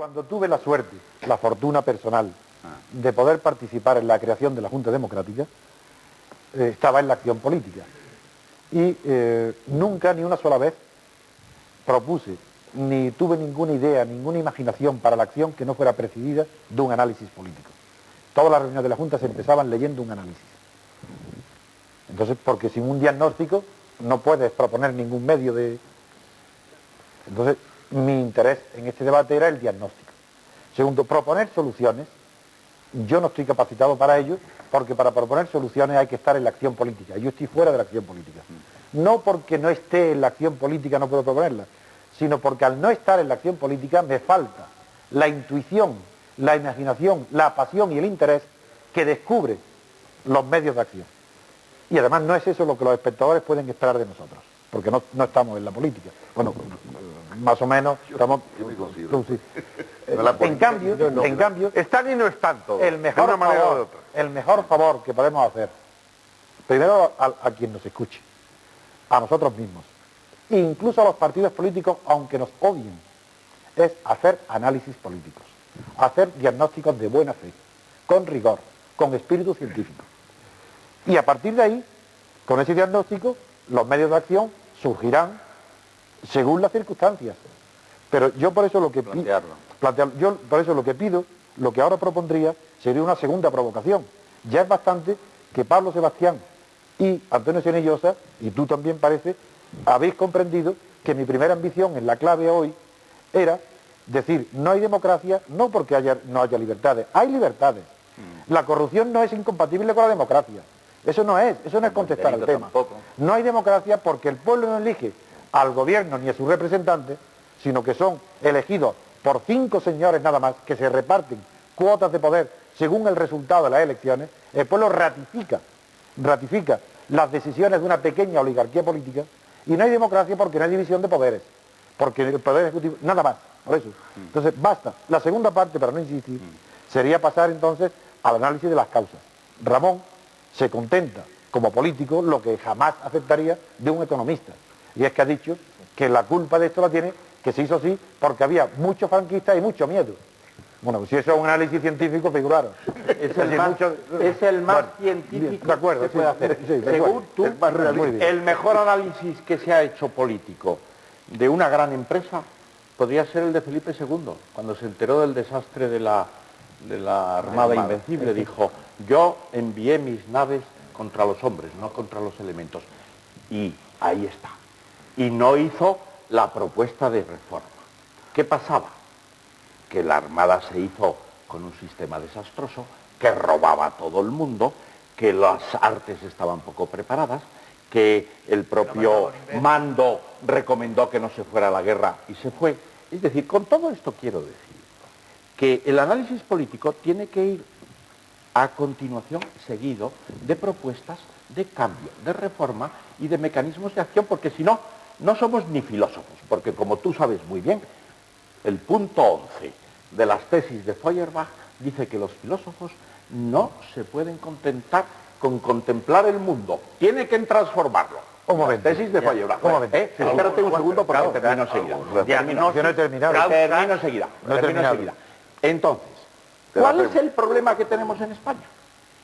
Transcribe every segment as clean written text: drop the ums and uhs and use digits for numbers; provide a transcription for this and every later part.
Cuando tuve la suerte, la fortuna personal, de poder participar en la creación de la Junta Democrática, estaba en la acción política. Y nunca, ni una sola vez, propuse, ni tuve ninguna idea, ninguna imaginación para la acción que no fuera precedida de un análisis político. Todas las reuniones de la Junta se empezaban leyendo un análisis. Entonces, porque sin un diagnóstico no puedes proponer ningún medio de... Entonces, mi interés en este debate era el diagnóstico. Segundo, proponer soluciones. Yo no estoy capacitado para ello, porque para proponer soluciones hay que estar en la acción política. Yo estoy fuera de la acción política. No porque no esté en la acción política no puedo proponerla, sino porque al no estar en la acción política me falta la intuición, la imaginación, la pasión y el interés que descubre los medios de acción. Y además no es eso lo que los espectadores pueden esperar de nosotros, porque no estamos en la política. Bueno, más o menos estamos... Yo me considero. Sí. En cambio, están y no están todos, el mejor de una manera o de favor, otra. el mejor favor que podemos hacer, primero a quien nos escuche, a nosotros mismos, e incluso a los partidos políticos, aunque nos odien, es hacer análisis políticos, hacer diagnósticos de buena fe, con rigor, con espíritu científico. Y a partir de ahí, con ese diagnóstico, los medios de acción surgirán según las circunstancias. Pero yo por eso lo que pido, lo que ahora propondría, sería una segunda provocación. Ya es bastante que Pablo Sebastián y Antonio Senillosa, y tú también parece, habéis comprendido que mi primera ambición en la clave hoy era decir, no hay democracia, no porque no haya libertades, hay libertades. La corrupción no es incompatible con la democracia. Eso no es contestar al tema. No hay democracia porque el pueblo no elige al gobierno ni a sus representantes, sino que son elegidos por 5 señores nada más, que se reparten cuotas de poder según el resultado de las elecciones. El pueblo ratifica las decisiones de una pequeña oligarquía política, y no hay democracia porque no hay división de poderes, porque el poder ejecutivo, nada más, por eso. Entonces basta. La segunda parte, para no insistir, sería pasar entonces al análisis de las causas. Ramón se contenta como político lo que jamás aceptaría de un economista, y es que ha dicho que la culpa de esto la tiene que se hizo así porque había muchos franquistas y mucho miedo. Bueno, pues si eso es un análisis científico, figuraros. Es el más científico de acuerdo, que se puede hacer. Sí, Según tú, muy bien. el mejor análisis que se ha hecho político de una gran empresa podría ser el de Felipe II, cuando se enteró del desastre de la Armada Invencible. Dijo, yo envié mis naves contra los hombres, no contra los elementos. Y ahí está. Y no hizo la propuesta de reforma. ¿Qué pasaba? Que la Armada se hizo con un sistema desastroso, que robaba a todo el mundo, que las artes estaban poco preparadas, que el propio mando recomendó que no se fuera a la guerra y se fue. Es decir, con todo esto quiero decir que el análisis político tiene que ir a continuación seguido de propuestas de cambio, de reforma y de mecanismos de acción, porque si no, no somos ni filósofos, porque como tú sabes muy bien, el punto 11 de las tesis de Feuerbach dice que los filósofos no se pueden contentar con contemplar el mundo, tienen que transformarlo. Un momento. Tesis de Feuerbach. Un momento. Espérate un segundo porque termino enseguida. Yo no he terminado. Termino enseguida. Entonces, ¿cuál es el problema que tenemos en España?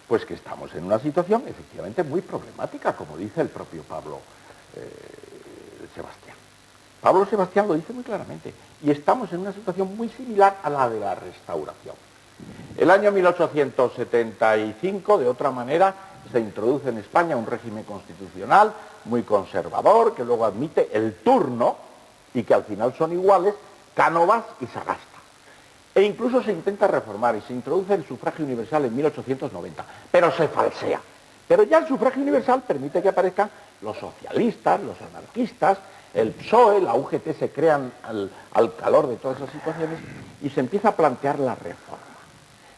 Pues que estamos en una situación efectivamente muy problemática, como dice el propio Pablo Sebastián. Pablo Sebastián lo dice muy claramente, y estamos en una situación muy similar a la de la Restauración. El año 1875, de otra manera, se introduce en España un régimen constitucional muy conservador, que luego admite el turno, y que al final son iguales Cánovas y Sagasta. E incluso se intenta reformar y se introduce el sufragio universal en 1890, pero se falsea. Pero ya el sufragio universal permite que aparezcan los socialistas, los anarquistas, el PSOE, la UGT se crean al calor de todas esas situaciones y se empieza a plantear la reforma.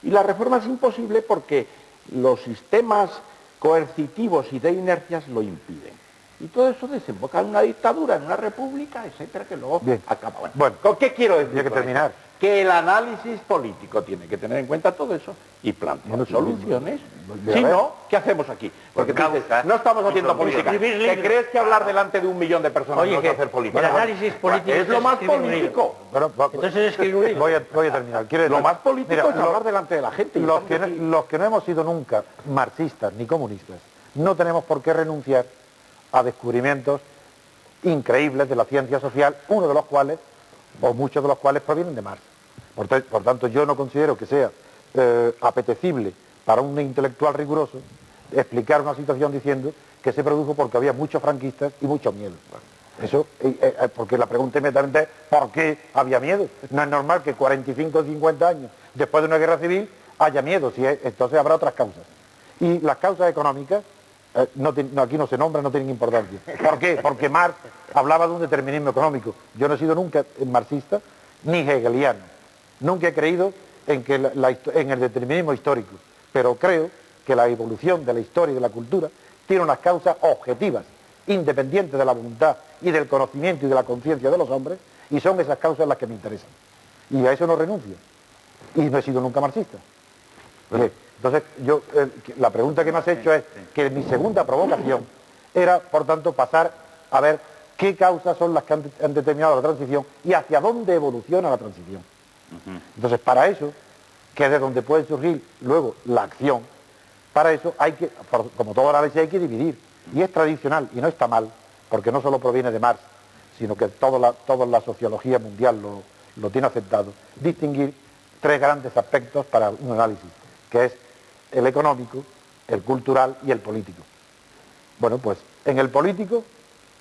Y la reforma es imposible porque los sistemas coercitivos y de inercias lo impiden. y todo eso desemboca en una dictadura, en una república, etcétera, que luego Bien. acaba. Bueno, ¿con qué quiero decir? hay que con terminar. esto? Que el análisis político tiene que tener en cuenta todo eso y plantear Bueno, sí, soluciones. sí, Si a ver. no, ¿qué hacemos aquí? Porque tú dices, causa, no estamos haciendo política. escribir ¿Te libros. crees que hablar delante de 1 millón de personas Oye, no es que hacer política? el análisis político es lo es más escribir un libro. político. Bueno, Entonces es escribir un libro. voy a terminar. Lo más político Mira, es hablar delante de la gente. y los estamos aquí. que no hemos sido nunca marxistas ni comunistas, no tenemos por qué renunciar a descubrimientos increíbles de la ciencia social, uno de los cuales, o muchos de los cuales, provienen de Marx. Por tanto, yo no considero que sea apetecible para un intelectual riguroso explicar una situación diciendo que se produjo porque había muchos franquistas y mucho miedo. Eso, porque la pregunta inmediatamente es ¿por qué había miedo? No es normal que 45 o 50 años después de una guerra civil haya miedo, entonces habrá otras causas. Y las causas económicas, aquí no se nombran, no tienen importancia. ¿Por qué? Porque Marx hablaba de un determinismo económico. Yo no he sido nunca marxista ni hegeliano. Nunca he creído en el determinismo histórico, pero creo que la evolución de la historia y de la cultura tiene unas causas objetivas, independientes de la voluntad y del conocimiento y de la conciencia de los hombres, y son esas causas las que me interesan. Y a eso no renuncio. Y no he sido nunca marxista. Bien, entonces, la pregunta que me has hecho es que mi segunda provocación era, por tanto, pasar a ver qué causas son las que han determinado la transición y hacia dónde evoluciona la transición. Entonces, para eso, que es de donde puede surgir luego la acción, para eso hay que, como todo análisis, hay que dividir. Y es tradicional, y no está mal, porque no solo proviene de Marx, sino que toda la sociología mundial lo tiene aceptado, distinguir 3 grandes aspectos para un análisis, que es el económico, el cultural y el político. Bueno, pues en el político,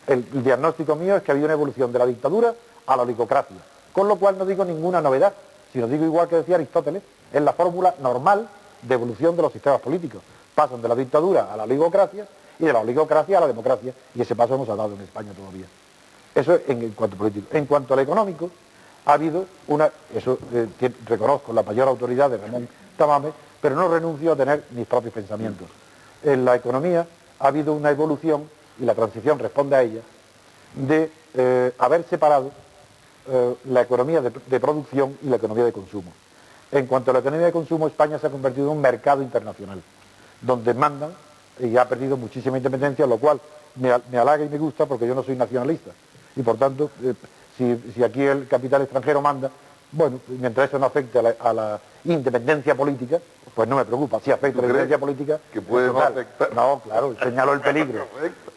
el diagnóstico mío es que ha habido una evolución de la dictadura a la oligocracia, con lo cual no digo ninguna novedad, sino digo igual que decía Aristóteles, es la fórmula normal de evolución de los sistemas políticos. Pasan de la dictadura a la oligocracia y de la oligocracia a la democracia, y ese paso hemos dado en España todavía. Eso en cuanto a político. En cuanto al económico, ha habido reconozco la mayor autoridad de Ramón Tamames, pero no renuncio a tener mis propios pensamientos. En la economía ha habido una evolución, y la transición responde a ella, de haber separado la economía de producción y la economía de consumo. En cuanto a la economía de consumo, España se ha convertido en un mercado internacional, donde mandan y ha perdido muchísima independencia, lo cual me halaga y me gusta porque yo no soy nacionalista. Y por tanto, si aquí el capital extranjero manda, bueno, mientras eso no afecte a la independencia política, pues no me preocupa. Si afecta a la independencia política... que puede no afectar? No, claro, señaló el peligro.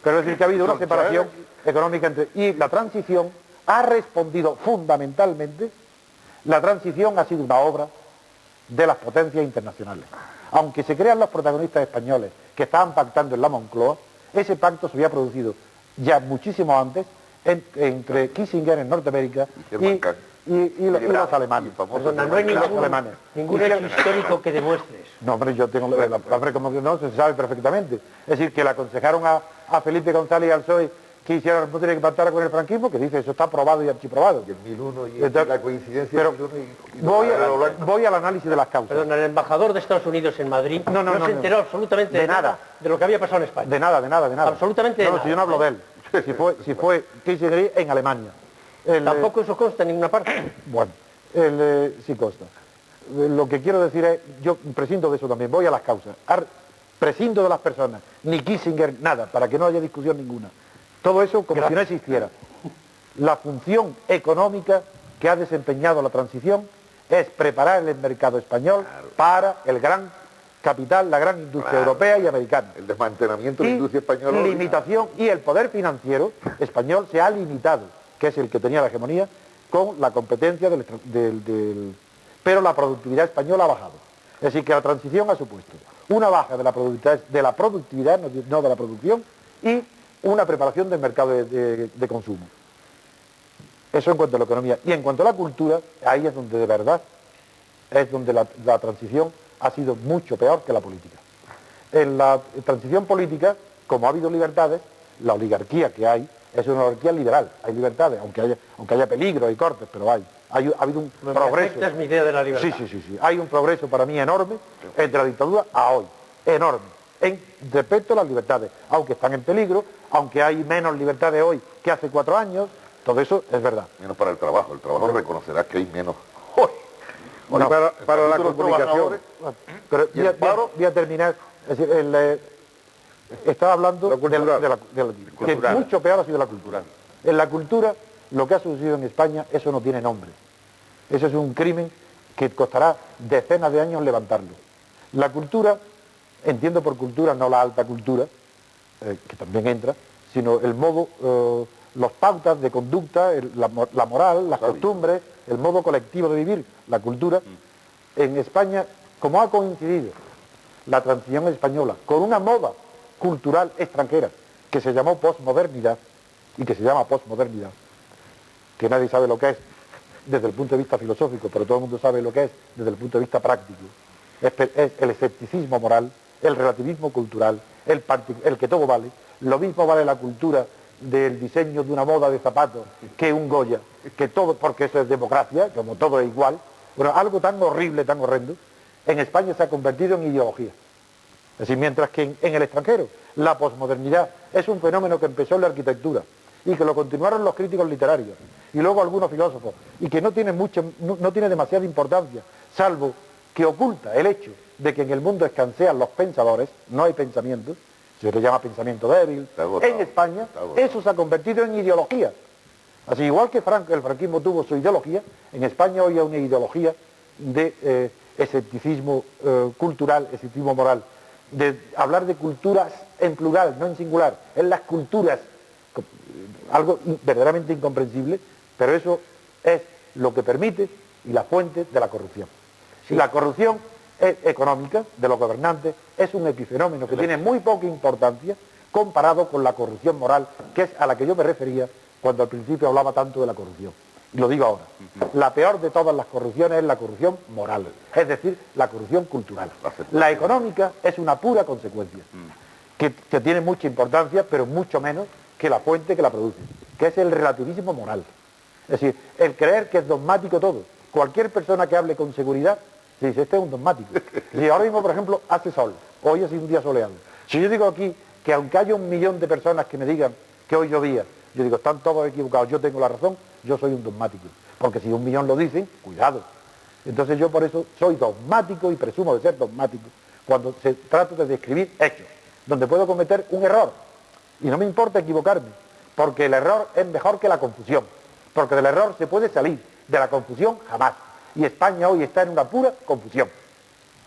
Pero es decir, que ha habido una separación económica y la transición ha respondido fundamentalmente, la transición ha sido una obra de las potencias internacionales. Aunque se crean los protagonistas españoles que estaban pactando en la Moncloa, ese pacto se había producido ya muchísimo antes entre Kissinger en Norteamérica y los alemanes. Perdona, no hay ningún hecho histórico que demuestres. No, hombre, yo tengo... Hombre, como que no, se sabe perfectamente. Es decir, que le aconsejaron a Felipe González y al PSOE que hicieran no tiene que pactar con el franquismo, que dice, eso está probado y archiprobado. Y el 1001 y la coincidencia pero del 1001 voy al análisis de las causas. Perdona, el embajador de Estados Unidos en Madrid no se enteró absolutamente de nada de lo que había pasado en España. De nada. Absolutamente de nada. Si yo no hablo de él. Si fue Kissinger en Alemania. Tampoco eso consta en ninguna parte. Bueno, sí consta. Lo que quiero decir es, yo prescindo de eso también, voy a las causas. Prescindo de las personas, ni Kissinger, nada, para que no haya discusión ninguna. Todo eso como si no existiera. La función económica que ha desempeñado la transición es preparar el mercado español para el gran capital, la gran industria europea y americana. El desmantelamiento de la industria española. Limitación, y el poder financiero español se ha limitado, que es el que tenía la hegemonía, con la competencia pero la productividad española ha bajado. Es decir, que la transición ha supuesto una baja de la productividad, no de la producción, y una preparación del mercado de consumo. Eso en cuanto a la economía. Y en cuanto a la cultura, ahí es donde de verdad, es donde la transición ha sido mucho peor que la política. En la transición política, como ha habido libertades, la oligarquía que hay es una oligarquía liberal. Hay libertades, aunque haya peligro y cortes, pero ha habido un progreso. Esta es mi idea de la libertad. Sí. Hay un progreso para mí enorme entre la dictadura a hoy. Enorme. respecto a las libertades, aunque están en peligro, aunque hay menos libertades hoy que hace 4 años, todo eso es verdad. Menos para el trabajo reconocerá que hay menos. No, para la comunicación. Pero voy a terminar, es decir, estaba hablando de la que mucho peor ha sido la cultura. En la cultura, lo que ha sucedido en España, eso no tiene nombre. Eso es un crimen que costará decenas de años levantarlo. La cultura, entiendo por cultura no la alta cultura, que también entra, sino el modo, las pautas de conducta, la moral, las costumbres, el modo colectivo de vivir, la cultura. En España, como ha coincidido la transición española con una moda cultural extranjera que se llamó posmodernidad y que se llama posmodernidad, que nadie sabe lo que es desde el punto de vista filosófico, pero todo el mundo sabe lo que es desde el punto de vista práctico. Es el escepticismo moral, el relativismo cultural, el que todo vale. Lo mismo vale la cultura del diseño de una moda de zapatos que un Goya, que todo, porque eso es democracia, como todo es igual. Bueno, algo tan horrible, tan horrendo, en España se ha convertido en ideología. Es decir, mientras que en el extranjero la posmodernidad es un fenómeno que empezó en la arquitectura y que lo continuaron los críticos literarios y luego algunos filósofos y que no tiene demasiada importancia, salvo que oculta el hecho de que en el mundo escasean los pensadores, no hay pensamiento, se le llama pensamiento débil. En España eso se ha convertido en ideología. Así igual que el franquismo tuvo su ideología, en España hoy hay una ideología de escepticismo cultural, escepticismo moral, de hablar de culturas en plural, no en singular, en las culturas, algo verdaderamente incomprensible, pero eso es lo que permite y la fuente de la corrupción. Sí. La corrupción económica de los gobernantes es un epifenómeno que tiene muy poca importancia comparado con la corrupción moral, que es a la que yo me refería cuando al principio hablaba tanto de la corrupción. Y lo digo ahora. La peor de todas las corrupciones es la corrupción moral, es decir, la corrupción cultural. La económica es una pura consecuencia, que tiene mucha importancia, pero mucho menos que la fuente que la produce, que es el relativismo moral. Es decir, el creer que es dogmático todo. Cualquier persona que hable con seguridad, se dice, este es un dogmático. Si ahora mismo, por ejemplo, hace sol, hoy ha sido un día soleado. Si yo digo aquí que aunque haya 1 millón de personas que me digan que hoy llovía, yo digo, están todos equivocados, yo tengo la razón, yo soy un dogmático. Porque si 1 millón lo dicen, cuidado. Entonces yo por eso soy dogmático y presumo de ser dogmático cuando se trata de describir hechos, donde puedo cometer un error. Y no me importa equivocarme, porque el error es mejor que la confusión. Porque del error se puede salir, de la confusión jamás. Y España hoy está en una pura confusión.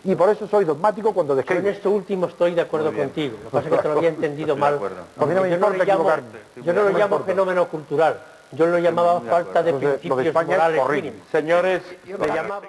Y por eso soy dogmático cuando describo. En esto último estoy de acuerdo contigo. Lo que pasa es que te lo había entendido mal. A mí no me importa equivocarme. Yo no lo llamo fenómeno cultural. Yo lo llamaba falta de principios morales. Señores, me llamaba...